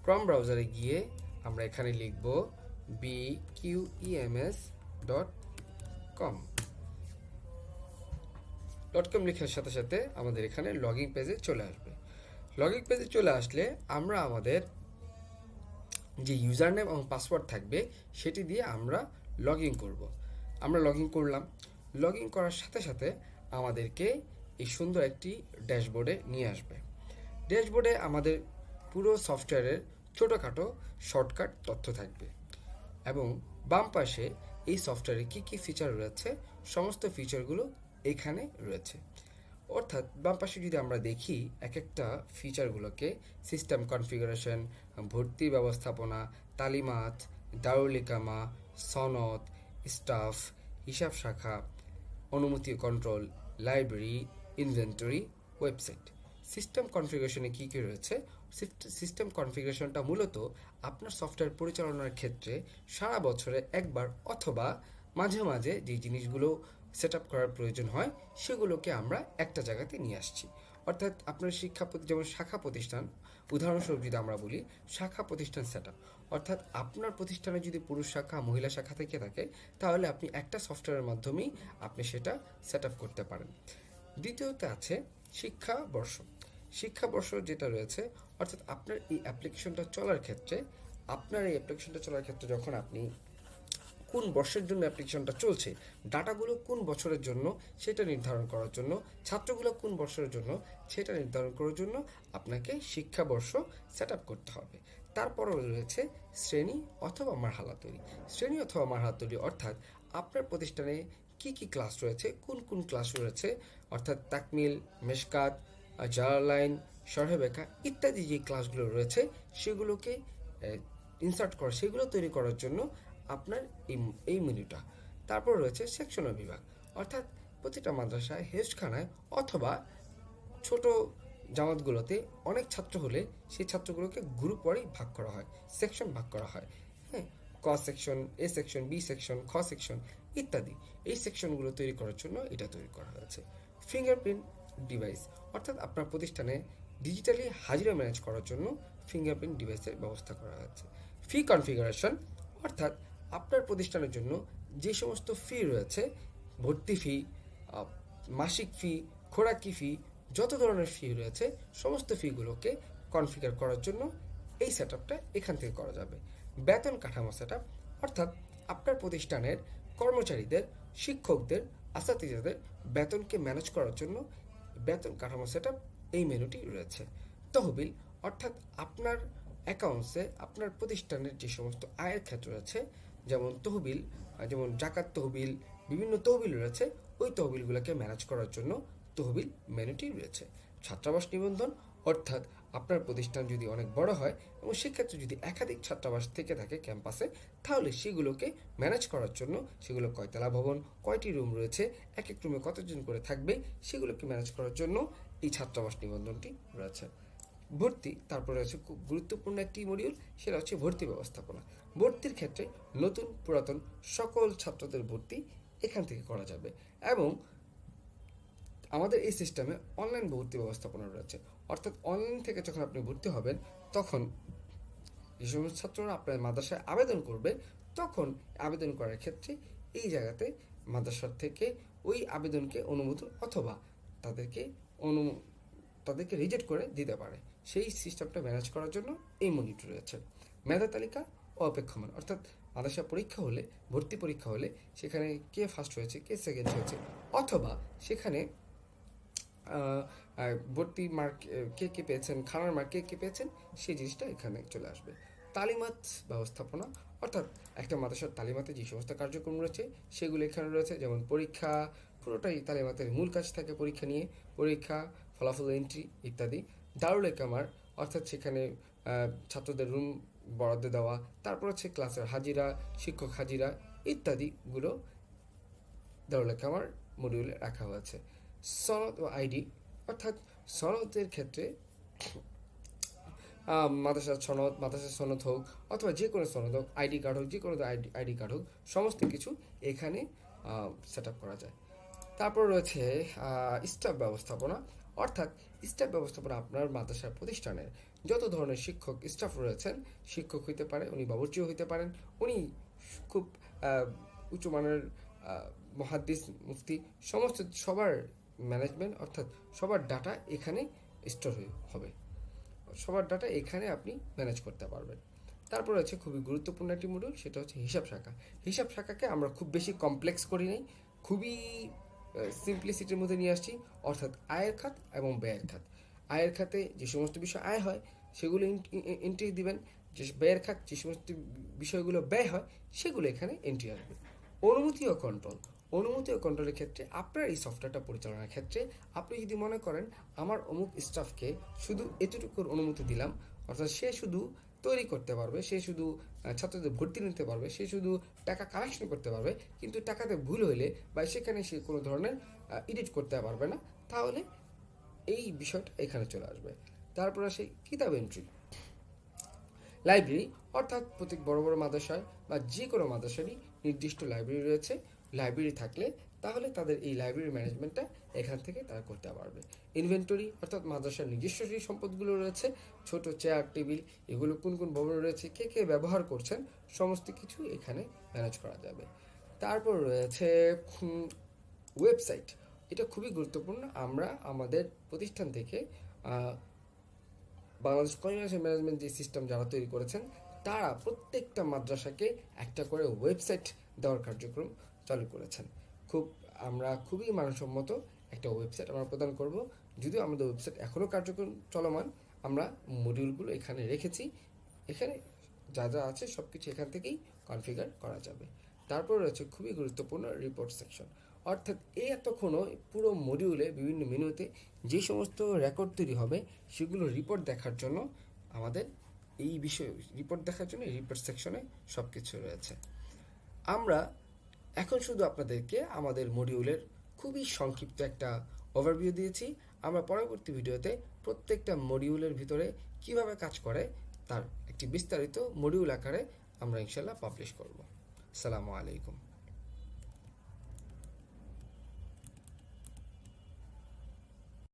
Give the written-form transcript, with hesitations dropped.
ক্রম ব্রাউজারে গিয়ে আমরা এখানে লিখব bqems.com। লেখার সাথে সাথে আমাদের এখানে লগইন পেজে চলে আসবে। লগইন পেজে চলে আসলে আমরা আমাদের যে ইউজার নেম এবং পাসওয়ার্ড থাকবে সেটি দিয়ে আমরা লগ ইন করবো। আমরা লগ ইন করলাম। লগ ইন করার সাথে সাথে আমাদেরকে এই সুন্দর একটি ড্যাশবোর্ডে নিয়ে আসবে। ড্যাশবোর্ডে আমাদের পুরো সফটওয়্যারের ছোটোখাটো শর্টকাট তথ্য থাকবে এবং বাম পাশে এই সফটওয়্যারে কী কী ফিচার রয়েছে সমস্ত ফিচারগুলো এখানে রয়েছে। অর্থাৎ বাম পাশে যদি আমরা দেখি এক একটা ফিচারগুলোকে, সিস্টেম কনফিগারেশন, ভর্তি ব্যবস্থাপনা, তালিমাত, দারুল ইকামা, সনদ, স্টাফ, হিসাব শাখা, অনুমতি control, library, inventory, website. System কনফিগারেশনে কী কী রয়েছে? সিস্টেম কনফিগারেশনটা মূলত আপনার সফটওয়্যার পরিচালনার ক্ষেত্রে সারা বছরে একবার অথবা মাঝে মাঝে যে জিনিসগুলো সেট আপ করার প্রয়োজন হয় সেগুলোকে আমরা একটা জায়গাতে নিয়ে আসছি। অর্থাৎ আপনার যেমন শাখা প্রতিষ্ঠান, উদাহরণস্বরূপ যদি আমরা বলি শাখা প্রতিষ্ঠান সেট আপ, অর্থাৎ আপনার প্রতিষ্ঠানে যদি পুরুষ শাখা মহিলা শাখা থেকে থাকে তাহলে আপনি একটা সফটওয়্যারের মাধ্যমেই আপনি সেটা সেট আপ করতে পারেন। দ্বিতীয়তে আছে শিক্ষাবর্ষ। শিক্ষাবর্ষ যেটা রয়েছে অর্থাৎ আপনার এই অ্যাপ্লিকেশনটা চলার ক্ষেত্রে যখন আপনি কোন বর্ষের জন্য অ্যাপ্লিকেশনটা চলছে, ডাটাগুলো কোন বছরের জন্য সেটা নির্ধারণ করার জন্য, ছাত্রগুলো কোন বছরের জন্য সেটা নির্ধারণ করার জন্য আপনাকে শিক্ষাবর্ষ সেট আপ করতে হবে। তারপরও রয়েছে শ্রেণী অথবা মারহালা তৈরি। শ্রেণী অথবা মারহালা তৈরি অর্থাৎ আপনার প্রতিষ্ঠানে কি কি ক্লাস রয়েছে, কোন কোন ক্লাস রয়েছে, অর্থাৎ তাকমিল, মেশকাত, জালালাইন, শরহেবেকা ইত্যাদি যে ক্লাসগুলো রয়েছে সেগুলোকে সেগুলো তৈরি করার জন্য আপনার এই মেনুটা। তারপর রয়েছে সেকশন ও বিভাগ, অর্থাৎ প্রতিটা মাদ্রাসায় হেফজখানায় অথবা ছোট জামাতগুলোতে অনেক ছাত্র হলে সেই ছাত্রগুলোকে গ্রুপ ওয়ারি ভাগ করা হয়, সেকশন ভাগ করা হয়। হ্যাঁ, ক সেকশন, এ সেকশন, বি সেকশন, খ সেকশন ইত্যাদি। এই সেকশনগুলো তৈরি করার জন্য এটা তৈরি করা হয়েছে। ফিঙ্গারপ্রিন্ট ডিভাইস, অর্থাৎ আপনার প্রতিষ্ঠানে ডিজিটালি হাজিরা ম্যানেজ করার জন্য ফিঙ্গারপ্রিন্ট ডিভাইসের ব্যবস্থা করা হয়েছে। ফি কনফিগারেশন, অর্থাৎ আপনার প্রতিষ্ঠানের জন্য যে সমস্ত ফি রয়েছে, ভর্তি ফি, মাসিক ফি, খোরাকি ফি, যত ধরনের ফি রয়েছে সমস্ত ফিগুলোকে কনফিগার করার জন্য এই সেট আপটা এখান থেকে করা যাবে। বেতন কাঠামো সেট আপ, অর্থাৎ আপনার প্রতিষ্ঠানের কর্মচারীদের, শিক্ষকদের, আসাতিজাদের বেতনকে ম্যানেজ করার জন্য বেতন কাঠামো সেট আপ এই মেনুটি রয়েছে। তহবিল, অর্থাৎ আপনার অ্যাকাউন্টসে আপনার প্রতিষ্ঠানের যে সমস্ত আয়ের ক্ষেত্র রয়েছে, যেমন তহবিল, যেমন জাকাত তহবিল, বিভিন্ন তহবিল রয়েছে, ওই তহবিলগুলোকে ম্যানেজ করার জন্য তহবিল মেনুটি রয়েছে। ছাত্রাবাস নিবন্ধন, অর্থাৎ আপনার প্রতিষ্ঠান যদি অনেক বড় হয় এবং সেক্ষেত্রে যদি একাধিক ছাত্রাবাস থেকে থাকে ক্যাম্পাসে, তাহলে সেগুলোকে ম্যানেজ করার জন্য সেগুলো কয়তলা ভবন, কয়টি রুম রয়েছে, এক এক রুমে কতজন করে থাকবে, সেগুলোকে ম্যানেজ করার জন্য এই ছাত্রাবাস নিবন্ধনটি রয়েছে। ভর্তি, তারপরে রয়েছে খুব গুরুত্বপূর্ণ একটি মডিউল, সেটা হচ্ছে ভর্তি ব্যবস্থাপনা। ভর্তির ক্ষেত্রে নতুন পুরাতন সকল ছাত্রদের ভর্তি এখান থেকে করা যাবে এবং আমাদের এই সিস্টেমে অনলাইন ভর্তি ব্যবস্থাপনা রয়েছে। অর্থাৎ অনলাইন থেকে যখন আপনি ভর্তি হবেন তখন যে সমস্ত ছাত্ররা আপনার মাদ্রাসায় আবেদন করবে তখন আবেদন করার ক্ষেত্রে এই জায়গাতে মাদ্রাসার থেকে ওই আবেদনকে অনুমোদন অথবা তাদেরকে তাদেরকে রিজেক্ট করে দিতে পারে। সেই সিস্টেমটা ম্যানেজ করার জন্য এই মনিটর রয়েছে। মেধা তালিকা ও অপেক্ষমান, অর্থাৎ মাদ্রাসা পরীক্ষা হলে, ভর্তি পরীক্ষা হলে সেখানে কে ফার্স্ট হয়েছে, কে সেকেন্ড হয়েছে, অথবা সেখানে ভর্তি মার্ক কে কে পেয়েছেন, খানার মার্ক কে কে পেয়েছেন, সেই জিনিসটা এখানে চলে আসবে। তালিমাত ব্যবস্থাপনা, অর্থাৎ একটা মাদ্রাসার তালিমাতে যে সমস্ত কার্যক্রম রয়েছে সেগুলো এখানে রয়েছে, যেমন পরীক্ষা, পুরোটাই তালিমাতের মূল কাজ থাকে পরীক্ষা নিয়ে, পরীক্ষা, ফলাফল এন্ট্রি ইত্যাদি। দারুল ইকামার, অর্থাৎ সেখানে ছাত্রদের রুম বরাদ্দ দেওয়া, তারপর হচ্ছে ক্লাসের হাজিরা, শিক্ষক হাজিরা ইত্যাদিগুলো দারুল ইকামার মডিউলে রাখা হয়েছে। সনদ ও আইডি, অর্থাৎ সনদের ক্ষেত্রে মাদ্রাসার সনদ হোক অথবা যে কোনো সনদ হোক, আইডি কার্ড হোক, যে কোনো আইডি কার্ড হোক, সমস্ত কিছু এখানে সেট আপ করা যায়। তারপর রয়েছে স্টাফ ব্যবস্থাপনা, অর্থাৎ স্টাফ ব্যবস্থাপনা আপনার মাদ্রাসার প্রতিষ্ঠানের যত ধরনের শিক্ষক স্টাফ রয়েছেন, শিক্ষক হইতে পারে, উনি বাবুর্চিও হইতে পারেন, উনি খুব উচ্চমানের মহাদ্দিস মুফতি, সমস্ত সবার ম্যানেজমেন্ট অর্থাৎ সবার ডাটা এখানে স্টোর হবে, সবার ডাটা এখানে আপনি ম্যানেজ করতে পারবেন। তারপর আছে খুবই গুরুত্বপূর্ণ একটি মডিউল, সেটা হচ্ছে হিসাব শাখা। হিসাব শাখাকে আমরা খুব বেশি কমপ্লেক্স করি নাই, খুবই সিম্পলিসিটির মধ্যে নিয়ে আসছি, অর্থাৎ আয়ের খাত এবং ব্যয়ের খাত। আয়ের খাতে যে সমস্ত বিষয় আয় হয় সেগুলো এন্ট্রি দিবেন, যে ব্যয়ের খাত যে সমস্ত বিষয়গুলো ব্যয় হয় সেগুলো এখানে এন্ট্রি আসবে। অনুমতি ও কন্ট্রোল, অনুমতি ও কন্ট্রোলের ক্ষেত্রে আপনার এই সফটওয়্যারটা পরিচালনার ক্ষেত্রে আপনি যদি মনে করেন আমার অমুক স্টাফকে শুধু এতটুকুর অনুমতি দিলাম, অর্থাৎ সে শুধু তৈরি করতে পারবে, সে শুধু ছাত্রদের ভর্তি নিতে পারবে, সে শুধু টাকা কালেকশন করতে পারবে, কিন্তু টাকাতে ভুল হইলে বা সেখানে সে কোনো ধরনের এডিট করতে পারবে না, তাহলে এই বিষয়টা এখানে চলে আসবে। তারপর আসে কিতাব এন্ট্রি। লাইব্রেরি, অর্থাৎ প্রত্যেক বড় বড় মাদ্রাসায় বা যে কোনো মাদ্রাসারই নির্দিষ্ট লাইব্রেরি রয়েছে, লাইব্রেরি থাকলে তাহলে তাদের এই লাইব্রেরি ম্যানেজমেন্টটা এখান থেকে তারা করতে পারবে। ইনভেন্টরি, অর্থাৎ মাদ্রাসার নিজস্ব যে সম্পদগুলো রয়েছে, ছোট চেয়ার টেবিল, এগুলো কোন কোন ভবনে রয়েছে, কে কে ব্যবহার করছেন, সমস্ত কিছু এখানে ম্যানেজ করা যাবে। তারপর রয়েছে ওয়েবসাইট, এটা খুবই গুরুত্বপূর্ণ। আমরা আমাদের প্রতিষ্ঠান থেকে বাংলাদেশ কমিউনিকেশন ম্যানেজমেন্ট যে সিস্টেম যারা তৈরি করেছেন, তারা প্রত্যেকটা মাদ্রাসাকে একটা করে ওয়েবসাইট দেওয়ার কার্যক্রম চালু করেছেন। আমরা খুবই মানসম্মত একটা ওয়েবসাইট আমরা প্রদান করব। যদিও আমাদের ওয়েবসাইট এখনও কার্যক্রম চলমান, আমরা মডিউলগুলো এখানে রেখেছি, এখানে যা যা আছে সব কিছু এখান থেকেই কনফিগার করা যাবে। তারপর রয়েছে খুবই গুরুত্বপূর্ণ রিপোর্ট সেকশন, অর্থাৎ এই এতক্ষণও পুরো মডিউলে বিভিন্ন মেনুতে যে সমস্ত রেকর্ড তৈরি হবে সেগুলো রিপোর্ট দেখার জন্য আমাদের এই বিষয় রিপোর্ট দেখার জন্য রিপোর্ট সেকশনে সব কিছু রয়েছে। আমরা এখন শুধু আপনাদেরকে আমাদের মডিউলের খুবই সংক্ষিপ্ত একটা ওভারভিউ দিয়েছি। আমরা পরবর্তী ভিডিওতে প্রত্যেকটা মডিউলের ভিতরে কিভাবে কাজ করে তার একটি বিস্তারিত মডিউল আকারে আমরা ইনশাল্লাহ পাবলিশ করব। আসসালামু আলাইকুম।